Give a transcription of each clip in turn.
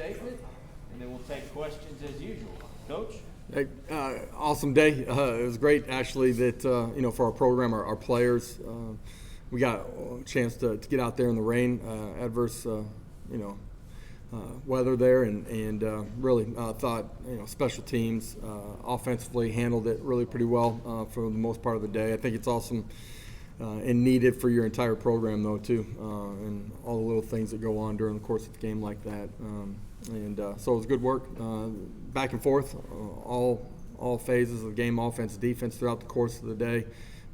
statement, and then we'll take questions as usual. Coach? Hey, awesome day. It was great, actually, that, for our program, our players, we got a chance to get out there in the rain, adverse, weather there, and really thought, special teams offensively handled it really pretty well for the most part of the day. I think it's awesome and needed for your entire program, though, too, and all the little things that go on during the course of a game like that. So it was good work, back and forth, all phases of the game, offense, defense, throughout the course of the day.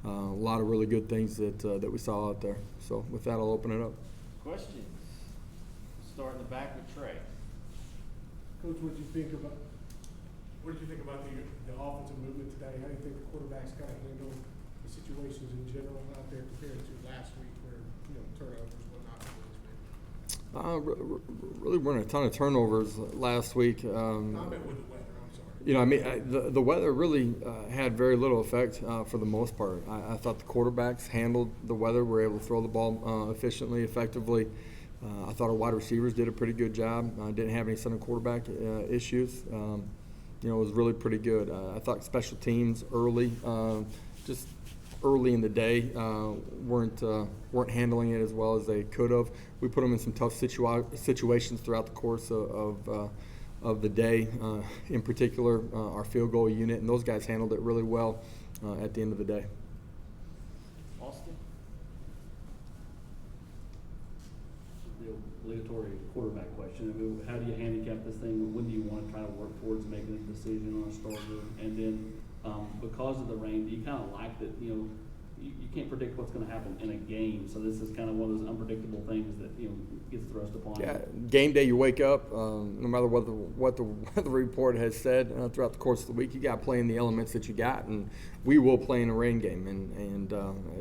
A lot of really good things that we saw out there. So with that, I'll open it up. Questions? Start in the back with Trey. Coach, what did you think about the offensive movement today? How do you think the quarterbacks kind of handled the situations in general out there compared to last week where, turnovers, whatnot? Really weren't a ton of turnovers last week. Comment with the weather, I'm sorry. The weather really had very little effect for the most part. I thought the quarterbacks handled the weather, were able to throw the ball efficiently, effectively. I thought our wide receivers did a pretty good job. Didn't have any center quarterback issues. It was really pretty good. I thought special teams early, just early in the day, weren't handling it as well as they could have. We put them in some tough situations throughout the course of the day. In particular, our field goal unit, and those guys handled it really well at the end of the day. Austin? The obligatory quarterback question. I mean, how do you handicap this thing? When do you want to try to work towards making a decision on a starter? And then because of the rain, do you kind of like that, you can't predict what's going to happen in a game. So this is kind of one of those unpredictable things that, gets thrust upon you. Yeah, game day you wake up, no matter what the weather report has said throughout the course of the week, you got to play in the elements that you got, and we will play in a rain game.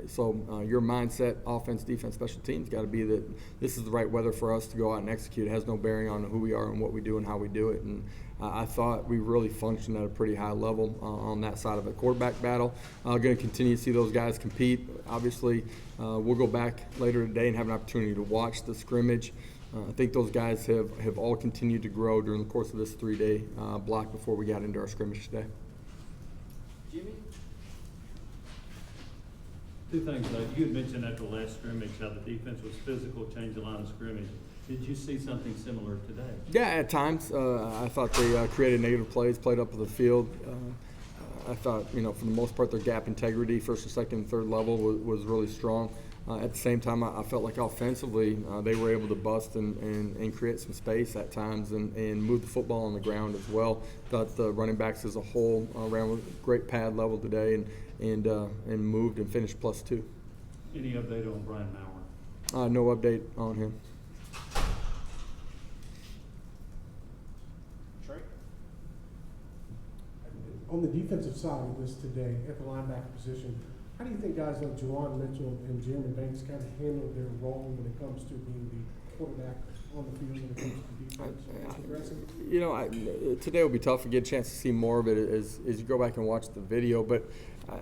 So your mindset, offense, defense, special teams, got to be that this is the right weather for us to go out and execute. It has no bearing on who we are and what we do and how we do it. And I thought we really functioned at a pretty high level on that side of the quarterback battle. Going to continue to see those guys compete. Obviously, we'll go back later today and have an opportunity to watch the scrimmage. I think those guys have all continued to grow during the course of this 3-day block before we got into our scrimmage today. Jimmy? Two things. You had mentioned at the last scrimmage how the defense was physical, changed the line of scrimmage. Did you see something similar today? Yeah, at times. I thought they created negative plays, played up the field. I thought, for the most part, their gap integrity, first and second and third level, was really strong. At the same time, I felt like offensively they were able to bust and create some space at times and move the football on the ground as well. Thought the running backs as a whole ran with great pad level today and moved and finished +2. Any update on Brian Maurer? No update on him. Trey? On the defensive side of this today, at the linebacker position, how do you think guys like Juwan Mitchell and Jeremy Banks kind of handle their role when it comes to being the quarterback on the field when it comes to defense? Today will be tough to get a chance to see more of it as you go back and watch the video, but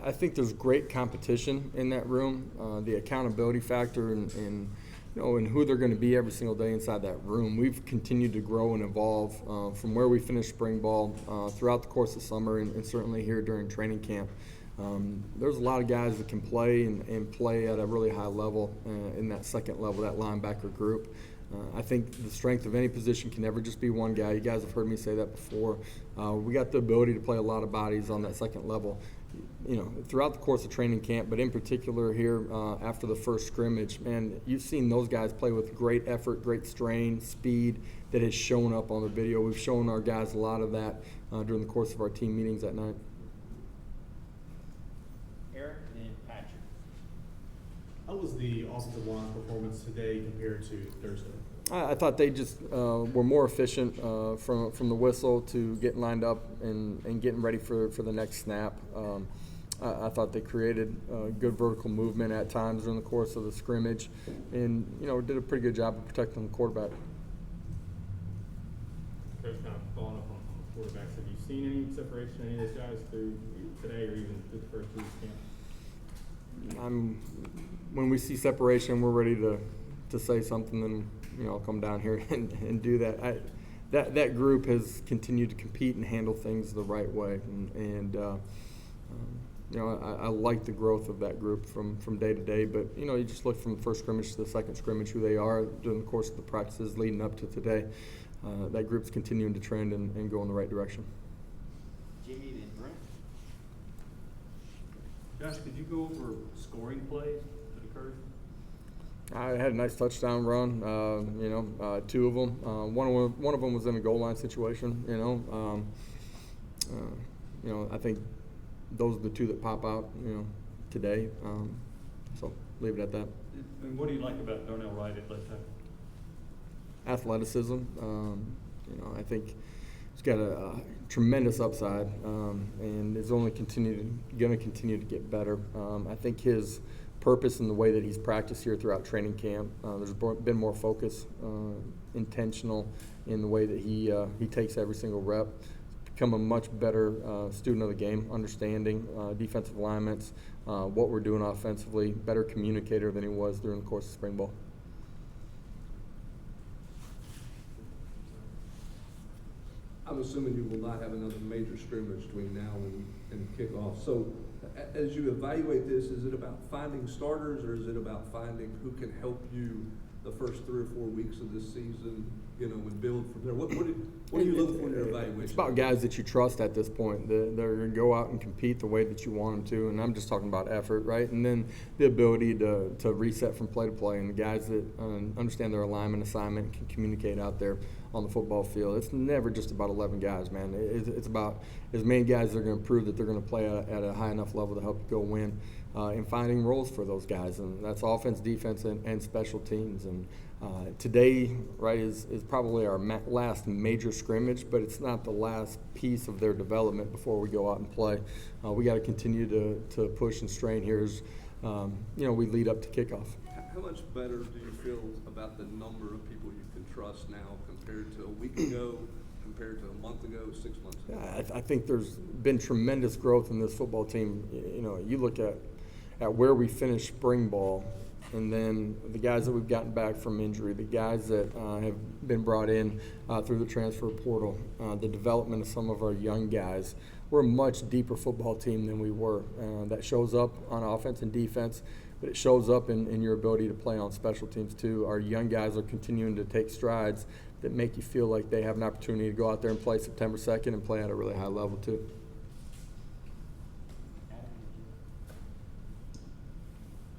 I think there's great competition in that room. The accountability factor and who they're going to be every single day inside that room. We've continued to grow and evolve from where we finished spring ball throughout the course of summer and certainly here during training camp. There's a lot of guys that can play and play at a really high level in that second level, that linebacker group. I think the strength of any position can never just be one guy. You guys have heard me say that before. We got the ability to play a lot of bodies on that second level, throughout the course of training camp, but in particular here after the first scrimmage. Man, you've seen those guys play with great effort, great strain, speed that has shown up on the video. We've shown our guys a lot of that during the course of our team meetings that night. Eric and Patrick. How was the offensive line performance today compared to Thursday? I thought they just were more efficient from the whistle to getting lined up and getting ready for the next snap. I thought they created good vertical movement at times during the course of the scrimmage and, did a pretty good job of protecting the quarterback. Coach, kind of following up on the quarterbacks, have you seen any separation in any of those guys through today or even through the first 2 weeks camp? When we see separation, we're ready to say something, then I'll come down here and do that. that group has continued to compete and handle things the right way, and you know, I like the growth of that group from day to day. But you know, you just look from the first scrimmage to the second scrimmage, who they are during the course of the practices leading up to today. That group's continuing to trend and go in the right direction. Jimmy, then Brent. Josh, could you go over scoring plays that occurred? I had a nice touchdown run. You know, two of them. One of them was in a goal line situation. You know, I think those are the two that pop out. You know, today. So leave it at that. And what do you like about Darnell Wright at left tackle? Athleticism. You know, I think he's got a tremendous upside, and is only going to continue to get better. I think his purpose in the way that he's practiced here throughout training camp, there's been more focus, intentional in the way that he takes every single rep. Become a much better student of the game, understanding defensive alignments, what we're doing offensively, better communicator than he was during the course of spring ball. I'm assuming you will not have another major scrimmage between now and kickoff. So as you evaluate this, is it about finding starters, or is it about finding who can help you the first 3 or 4 weeks of this season, you know, and build from there? What do you look for in your evaluation? It's about guys that you trust at this point. They're going to go out and compete the way that you want them to, and I'm just talking about effort, right? And then the ability to reset from play to play, and the guys that understand their alignment, assignment, and can communicate out there on the football field. It's never just about 11 guys, man. It's about as many guys that are going to prove that they're going to play at a high enough level to help you go win, and finding roles for those guys. And that's offense, defense, and special teams. And today, right, is probably our last major scrimmage, but it's not the last piece of their development before we go out and play. We got to continue to push and strain here as you know, we lead up to kickoff. How much better do you feel about the number of people you can trust now compared to a week ago, compared to a month ago, 6 months ago? Yeah, I think there's been tremendous growth in this football team. You know, you look at where we finished spring ball, and then the guys that we've gotten back from injury, the guys that have been brought in through the transfer portal, the development of some of our young guys. We're a much deeper football team than we were. That shows up on offense and defense, but it shows up in your ability to play on special teams too. Our young guys are continuing to take strides that make you feel like they have an opportunity to go out there and play September 2nd and play at a really high level too.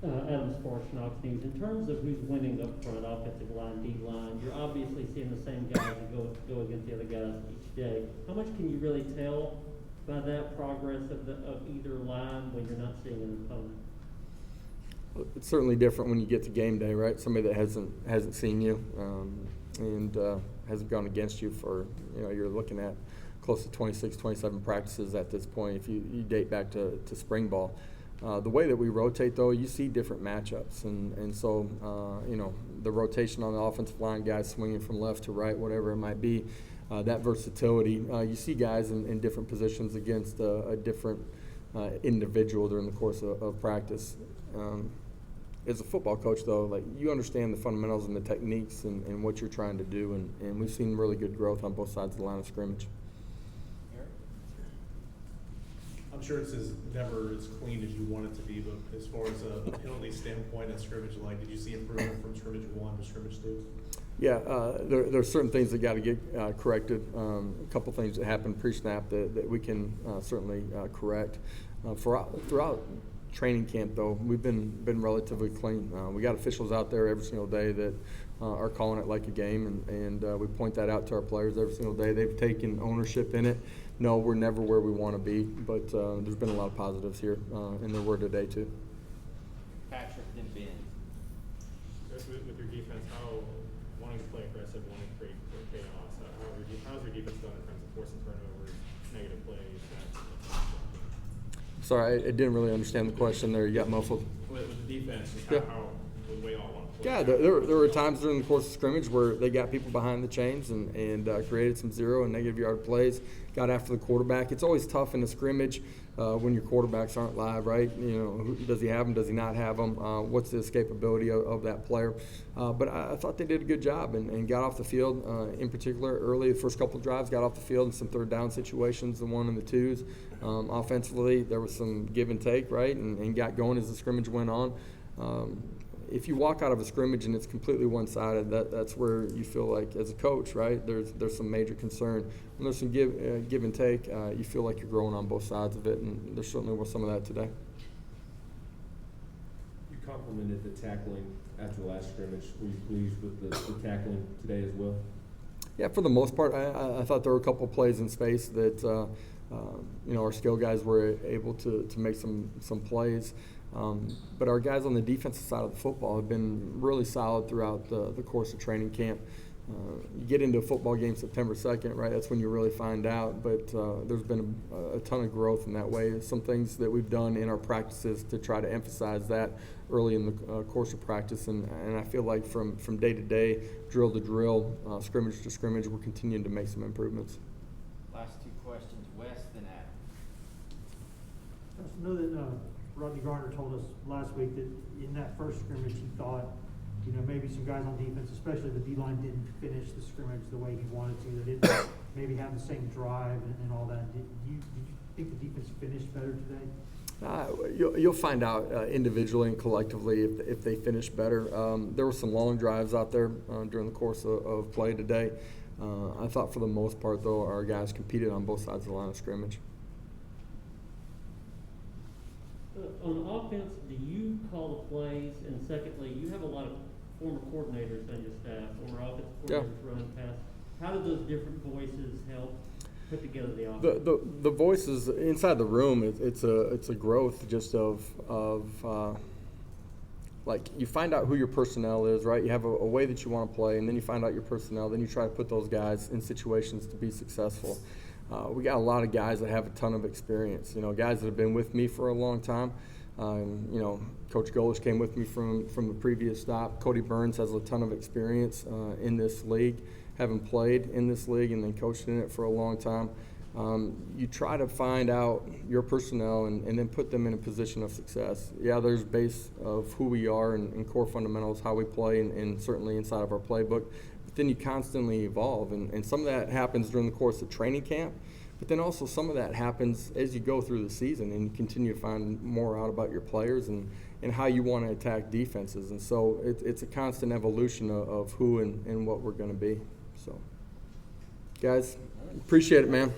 Adam Sparks, Knox News. In terms of who's winning up front, offensive line, D-line, you're obviously seeing the same guys that go against the other guys each day. How much can you really tell by that progress of either line when you're not seeing an opponent? It's certainly different when you get to game day, right? Somebody that hasn't seen you and hasn't gone against you for, you know, you're looking at close to 26, 27 practices at this point if you date back to spring ball. The way that we rotate, though, you see different matchups, and so you know, the rotation on the offensive line, guys swinging from left to right, whatever it might be, that versatility. You see guys in different positions against a different individual during the course of practice. As a football coach, though, like, you understand the fundamentals and the techniques and what you're trying to do, and we've seen really good growth on both sides of the line of scrimmage. I'm sure it's never as clean as you want it to be, but as far as a penalty standpoint at scrimmage, like, did you see improvement from scrimmage 1 to scrimmage 2? Yeah, there are certain things that got to get corrected. A couple things that happened pre-snap that we can certainly correct. Throughout training camp, though, we've been relatively clean. We got officials out there every single day that are calling it like a game, and we point that out to our players every single day. They've taken ownership in it. No, we're never where we want to be, but there's been a lot of positives here, and there were today too. Patrick, then Ben. With your defense, how wanting to play aggressive, wanting to create chaos, how's your defense done in terms of forcing turnovers, negative plays, sacks? Sorry, I didn't really understand the question there. You got muffled. With the defense, just Yeah. how the way y'all want to Yeah, there were times during the course of scrimmage where they got people behind the chains and created some 0 and negative yard plays, got after the quarterback. It's always tough in a scrimmage when your quarterbacks aren't live, right? You know, does he have them? Does he not have them? What's the escapability of that player? But I thought they did a good job and got off the field, in particular, early, the first couple of drives, got off the field in some third down situations, the 1 and the 2s. Offensively, there was some give and take, right, and got going as the scrimmage went on. If you walk out of a scrimmage and it's completely one-sided, that's where you feel like, as a coach, right, there's some major concern. When there's some give and take, you feel like you're growing on both sides of it, and there certainly was some of that today. You complimented the tackling after the last scrimmage. Were you pleased with the tackling today as well? Yeah, For the most part, I thought there were a couple of plays in space that our skill guys were able to make some plays. But our guys on the defensive side of the football have been really solid throughout the course of training camp. You get into a football game September 2nd, right? That's when you really find out. But there's been a ton of growth in that way. Some things that we've done in our practices to try to emphasize that early in the course of practice. And I feel like from day to day, drill to drill, scrimmage to scrimmage, we're continuing to make some improvements. Last 2 questions, Wes, then Adam. I know that Rodney Garner told us last week that in that first scrimmage he thought, maybe some guys on defense, especially the D-line, didn't finish the scrimmage the way he wanted to, that it maybe have the same drive and all that. Did you think the defense finished better today? You'll find out individually and collectively if they finish better. There were some long drives out there during the course of play today. I thought for the most part, though, our guys competed on both sides of the line of scrimmage. On offense, do you call the plays? And secondly, you have a lot of former coordinators on your staff, former offensive coordinators running past. How do those different voices help put together the offense? The voices inside the room, it's a growth just of like you find out who your personnel is, right? You have a way that you want to play, and then you find out your personnel. Then you try to put those guys in situations to be successful. We got a lot of guys that have a ton of experience, guys that have been with me for a long time. Coach Golish came with me from the previous stop. Cody Burns has a ton of experience in this league, having played in this league and then coached in it for a long time. You try to find out your personnel and then put them in a position of success. Yeah, there's base of who we are and core fundamentals, how we play, and certainly inside of our playbook. Then you constantly evolve, and some of that happens during the course of training camp, but then also some of that happens as you go through the season and you continue to find more out about your players and how you want to attack defenses. And so it's a constant evolution of who and what we're going to be. So, guys, appreciate it, man.